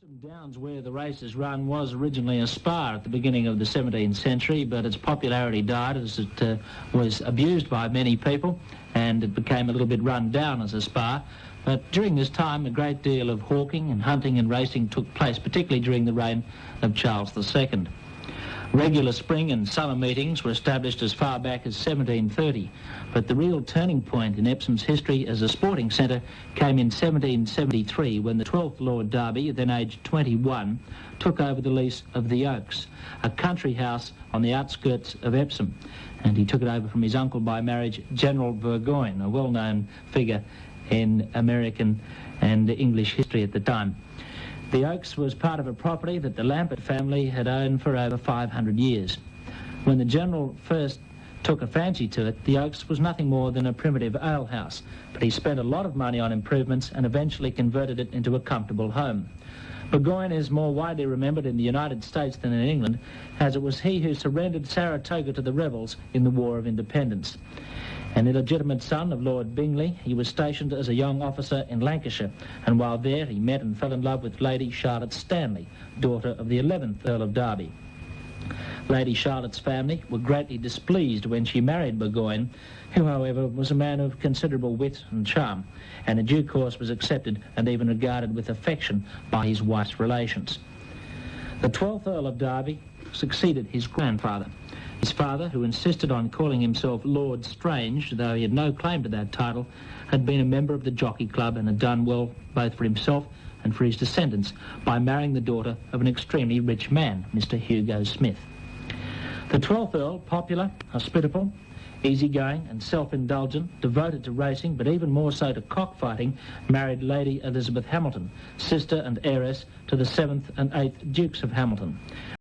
Epsom Downs, where the race is run, was originally a spa at the beginning of the 17th century, but its popularity died as it was abused by many people, and it became a little bit run down as a spa. But during this time, a great deal of hawking and hunting and racing took place, particularly during the reign of Charles II. Regular spring and summer meetings were established as far back as 1730, but the real turning point in Epsom's history as a sporting centre came in 1773 when the 12th Lord Derby, then aged 21, took over the lease of the Oaks, a country house on the outskirts of Epsom, and he took it over from his uncle by marriage, General Burgoyne, a well-known figure in American and English history at the time. The Oaks was part of a property that the Lambert family had owned for over 500 years. When the General first took a fancy to it, the Oaks was nothing more than a primitive alehouse, but he spent a lot of money on improvements and eventually converted it into a comfortable home. Burgoyne is more widely remembered in the United States than in England, as it was he who surrendered Saratoga to the rebels in the War of Independence. An illegitimate son of Lord Bingley, he was stationed as a young officer in Lancashire, and while there he met and fell in love with Lady Charlotte Stanley, daughter of the 11th Earl of Derby. Lady Charlotte's family were greatly displeased when she married Burgoyne, who, however, was a man of considerable wit and charm, and in due course was accepted and even regarded with affection by his wife's relations. The 12th Earl of Derby succeeded his grandfather. His father, who insisted on calling himself Lord Strange, though he had no claim to that title, had been a member of the Jockey Club and had done well both for himself and for his descendants by marrying the daughter of an extremely rich man, Mr. Hugo Smith. The 12th Earl, popular, hospitable, easygoing and self-indulgent, devoted to racing, but even more so to cockfighting, married Lady Elizabeth Hamilton, sister and heiress to the 7th and 8th Dukes of Hamilton.